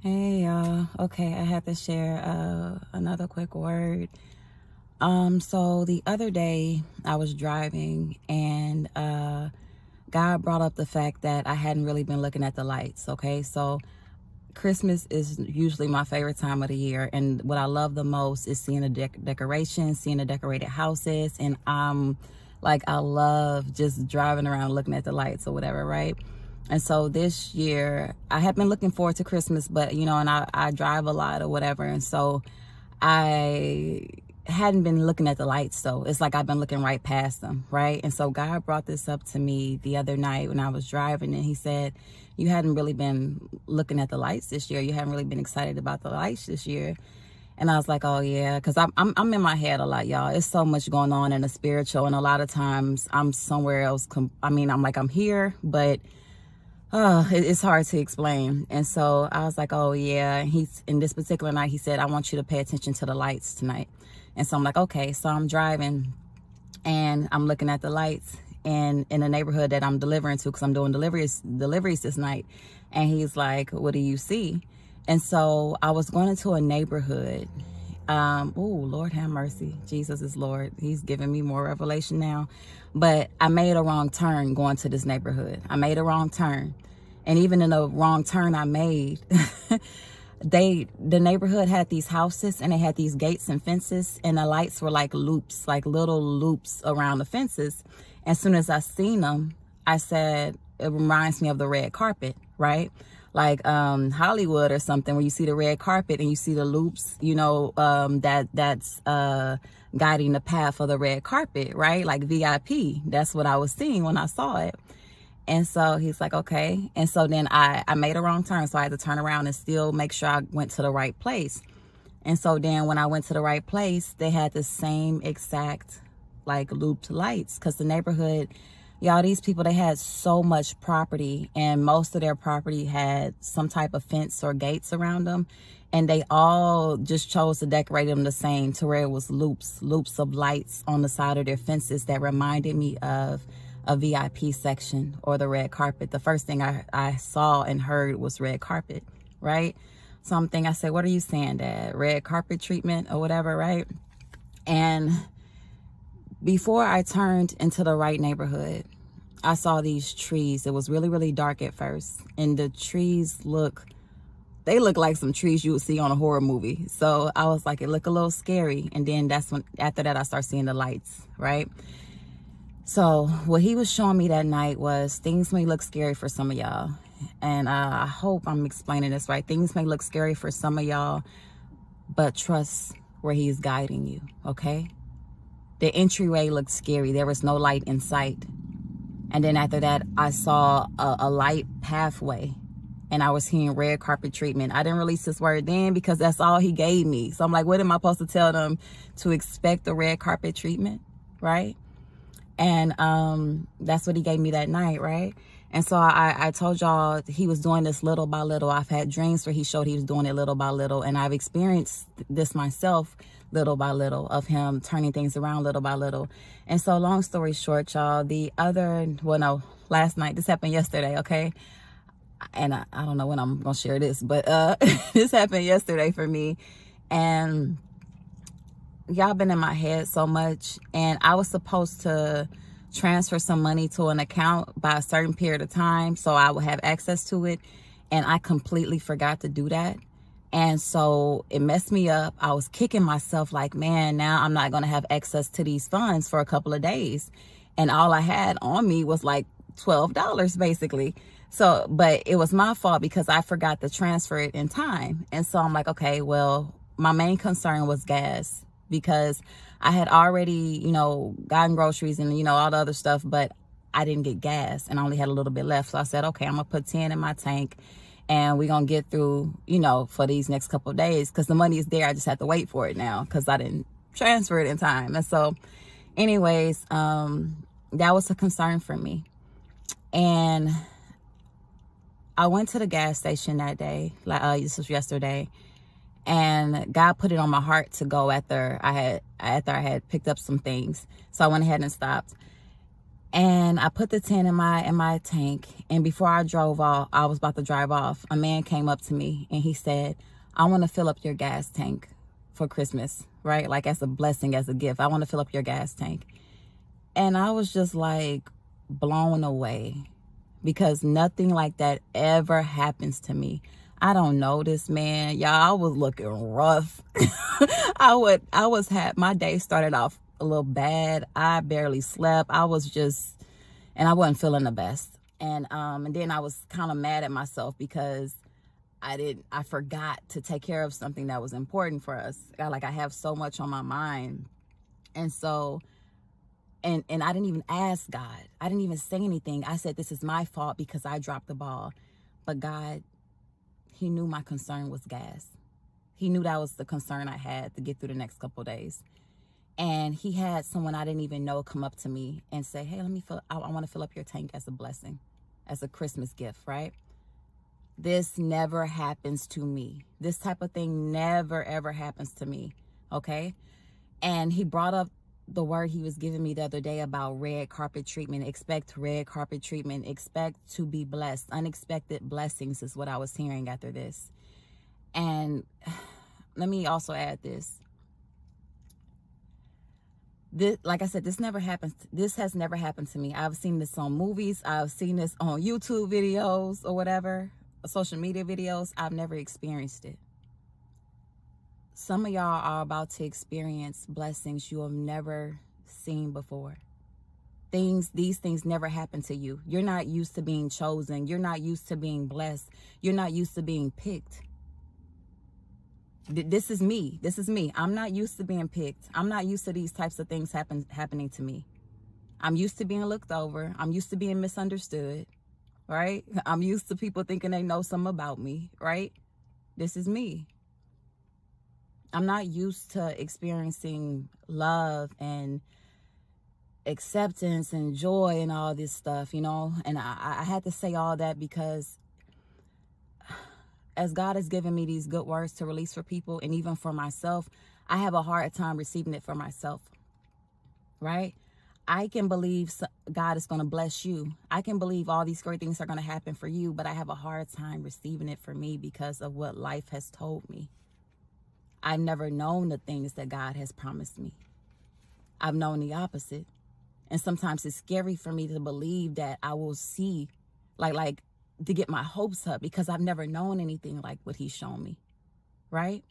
Hey y'all. Okay, I had to share another quick word. So the other day I was driving and God brought up the fact that I hadn't really been looking at the lights. Okay, so Christmas is usually my favorite time of the year, and what I love the most is seeing the decorations, seeing the decorated houses, and I love just driving around looking at the lights or whatever, right? And so this year I have been looking forward to Christmas, but and I drive a lot or whatever, and so I hadn't been looking at the lights, so it's like I've been looking right past them, right? And so God brought this up to me the other night when I was driving, and he said, you hadn't really been looking at the lights this year. You haven't really been excited about the lights this year. And I was like, oh yeah, because I'm in my head a lot, y'all. It's so much going on in the spiritual, and a lot of times I'm somewhere else. I'm here, but it's hard to explain. And so I was like, oh yeah. And he's in this particular night, he said, I want you to pay attention to the lights tonight. And so I'm like, okay. So I'm driving and I'm looking at the lights and in the neighborhood that I'm delivering to, because I'm doing deliveries this night. And he's like, what do you see? And so I was going into a neighborhood. Oh, Lord have mercy. Jesus is Lord. He's giving me more revelation now. But I made a wrong turn going to this neighborhood. I made a wrong turn. And even in the wrong turn I made, the neighborhood had these houses and they had these gates and fences, and the lights were like loops, like little loops around the fences. As soon as I seen them, I said, it reminds me of the red carpet, right? Like Hollywood or something, where you see the red carpet and you see the loops, that's guiding the path of the red carpet, right? Like VIP. That's what I was seeing when I saw it. And so he's like, okay. And so then I made a wrong turn. So I had to turn around and still make sure I went to the right place. And so then when I went to the right place, they had the same exact like looped lights, because the neighborhood, y'all, these people, they had so much property, and most of their property had some type of fence or gates around them. And they all just chose to decorate them the same, to where it was loops of lights on the side of their fences that reminded me of a VIP section or the red carpet. The first thing I saw and heard was red carpet, right? Something I said, what are you saying, Dad? Red carpet treatment or whatever, right? And before I turned into the right neighborhood, I saw these trees. It was really, really dark at first. And the trees look like some trees you would see on a horror movie. So I was like, it looked a little scary. And then after that, I started seeing the lights, right? So what he was showing me that night was things may look scary for some of y'all. And I hope I'm explaining this right. Things may look scary for some of y'all, but trust where he's guiding you, okay? The entryway looked scary. There was no light in sight. And then after that, I saw a light pathway, and I was hearing red carpet treatment. I didn't release this word then because that's all he gave me. So I'm like, what am I supposed to tell them? To expect the red carpet treatment, right? And that's what he gave me that night, right? And so I told y'all he was doing this little by little. I've had dreams where he showed he was doing it little by little, and I've experienced this myself little by little, of him turning things around little by little. And so long story short, y'all, last night, this happened yesterday, okay? And I don't know when I'm gonna share this, but this happened yesterday for me. And y'all been in my head so much, and I was supposed to transfer some money to an account by a certain period of time so I would have access to it, and I completely forgot to do that. And so it messed me up. I was kicking myself like, man, now I'm not going to have access to these funds for a couple of days. And all I had on me was like $12 basically. So, but it was my fault because I forgot to transfer it in time. And so I'm like, okay, well, my main concern was gas, because I had already, gotten groceries and, all the other stuff, but I didn't get gas and I only had a little bit left. So I said, okay, I'm going to put 10 in my tank, and we're going to get through, for these next couple of days, because the money is there. I just have to wait for it now because I didn't transfer it in time. And so anyways, that was a concern for me. And I went to the gas station that day, this was yesterday, and God put it on my heart to go after I had picked up some things. So I went ahead and stopped. And I put the 10 in my tank. And before I drove off, I was about to drive off, a man came up to me and he said, I want to fill up your gas tank for Christmas, right? Like as a blessing, as a gift. I want to fill up your gas tank. And I was just like blown away, because nothing like that ever happens to me. I don't know this man. Y'all, I was looking rough. My day started off a little bad. I barely slept. I wasn't feeling the best. And then I was kind of mad at myself because I forgot to take care of something that was important for us. I have so much on my mind. And so, and I didn't even ask God. I didn't even say anything. I said, this is my fault because I dropped the ball. But God, he knew my concern was gas. He knew that was the concern I had to get through the next couple of days. And he had someone I didn't even know come up to me and say, hey, I want to fill up your tank as a blessing, as a Christmas gift, right? This never happens to me. This type of thing never, ever happens to me, okay? And he brought up the word he was giving me the other day about red carpet treatment. Expect red carpet treatment. Expect to be blessed. Unexpected blessings is what I was hearing after this. And let me also add this. Like I said, this never happens. This has never happened to me. I've seen this on movies. I've seen this on YouTube videos or whatever, social media videos. I've never experienced it. Some of y'all are about to experience blessings you have never seen before. These things never happen to you. You're not used to being chosen. You're not used to being blessed. You're not used to being picked. This is me. This is me. I'm not used to being picked. I'm not used to these types of things happening to me. I'm used to being looked over. I'm used to being misunderstood, right? I'm used to people thinking they know something about me, right? This is me. I'm not used to experiencing love and acceptance and joy and all this stuff, And I had to say all that because as God has given me these good words to release for people, and even for myself, I have a hard time receiving it for myself, right? I can believe God is going to bless you. I can believe all these great things are going to happen for you, but I have a hard time receiving it for me because of what life has told me. I've never known the things that God has promised me. I've known the opposite. And sometimes it's scary for me to believe that I will see, like to get my hopes up, because I've never known anything like what he's shown me, right?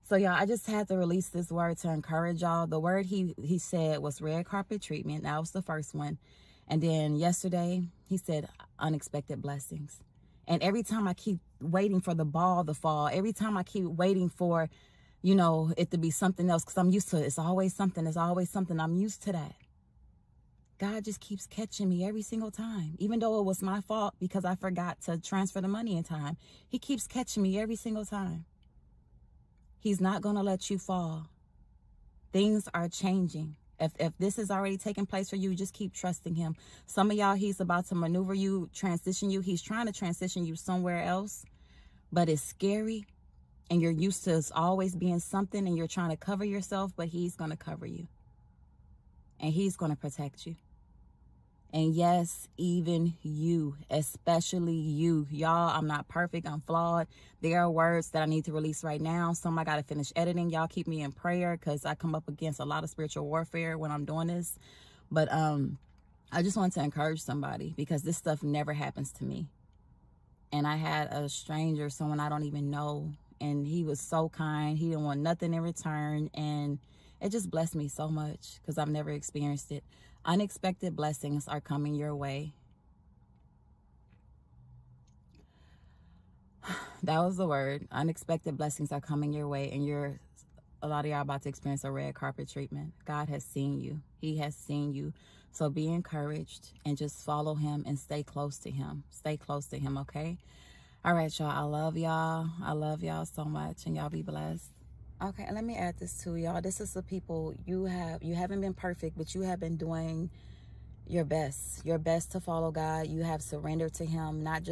So y'all, I just had to release this word to encourage y'all. The word he said was red carpet treatment. That was the first one. And then yesterday, he said unexpected blessings. And every time I keep waiting for the ball to fall, every time I keep waiting for, it to be something else, because I'm used to it. It's always something. I'm used to that. God just keeps catching me every single time, even though it was my fault because I forgot to transfer the money in time. He keeps catching me every single time. He's not going to let you fall. Things are changing. If this is already taking place for you, just keep trusting him. Some of y'all, he's about to maneuver you, transition you. He's trying to transition you somewhere else, but it's scary. And you're used to always being something, and you're trying to cover yourself, but he's going to cover you. And he's going to protect you. And yes, even you, especially you. Y'all, I'm not perfect. I'm flawed. There are words that I need to release right now. Some I got to finish editing. Y'all keep me in prayer because I come up against a lot of spiritual warfare when I'm doing this. But I just want to encourage somebody because this stuff never happens to me. And I had a stranger, someone I don't even know, and he was so kind. He didn't want nothing in return. And it just blessed me so much because I've never experienced it. Unexpected blessings are coming your way. That was the word. Unexpected blessings are coming your way, and a lot of y'all about to experience a red carpet treatment. God has seen you. He has seen you. So be encouraged and just follow him and stay close to him. Stay close to him, okay? All right, y'all. I love y'all. I love y'all so much, and y'all be blessed. Okay, let me add this to y'all. This is the people you haven't been perfect, but you have been doing your best to follow God. You have surrendered to him, not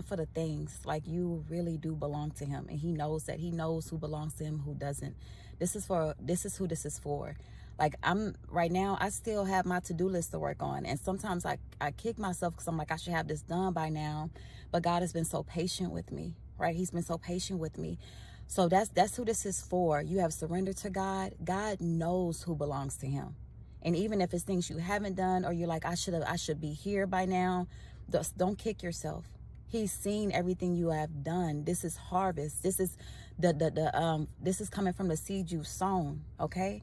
for the things. Like, you really do belong to him, and he knows that. He knows who belongs to him, who doesn't. This is who this is for. Like, I'm right now, I still have my to-do list to work on. And sometimes I kick myself because I'm like, I should have this done by now. But God has been so patient with me, right? He's been so patient with me. So that's who this is for. You have surrendered to God. God knows who belongs to him. And even if it's things you haven't done, or you're like, I should be here by now, just don't kick yourself. He's seen everything you have done. This is harvest. This is this is coming from the seed you've sown. Okay,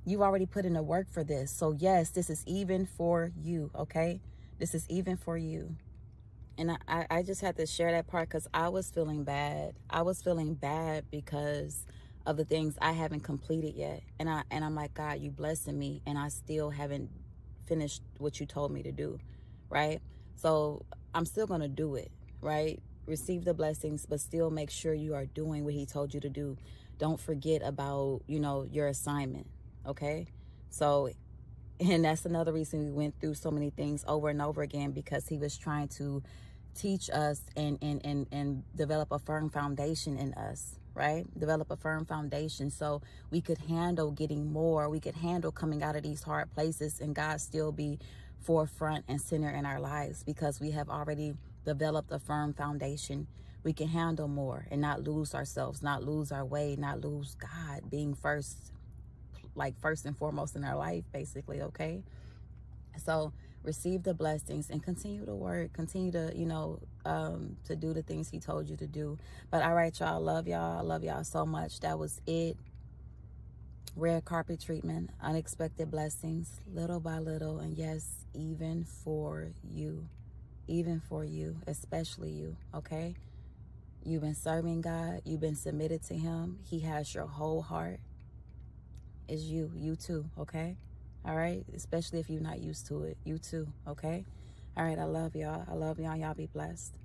you've already put in the work for this. So yes, this is even for you. Okay, this is even for you. And I just had to share that part because I was feeling bad. I was feeling bad because of the things I haven't completed yet. And I'm like, God, you blessing me, and I still haven't finished what you told me to do, right? So I'm still gonna do it, right? Receive the blessings, but still make sure you are doing what he told you to do. Don't forget about, your assignment, okay? So, and that's another reason we went through so many things over and over again, because he was trying to teach us and develop a firm foundation in us, right? Develop a firm foundation so we could handle getting more. We could handle coming out of these hard places and God still be forefront and center in our lives, because we have already developed a firm foundation. We can handle more and not lose ourselves, not lose our way, not lose God being first and foremost in our life, basically. Okay, so receive the blessings and continue to work, continue to to do the things he told you to do. But all right, y'all, I love y'all so much. That was it. Red carpet treatment, unexpected blessings, little by little, and yes, even for you, especially you. Okay, you've been serving God, you've been submitted to him, he has your whole heart. Is you too, okay? All right, especially if you're not used to it, you too, okay? All right, I love y'all. Y'all be blessed.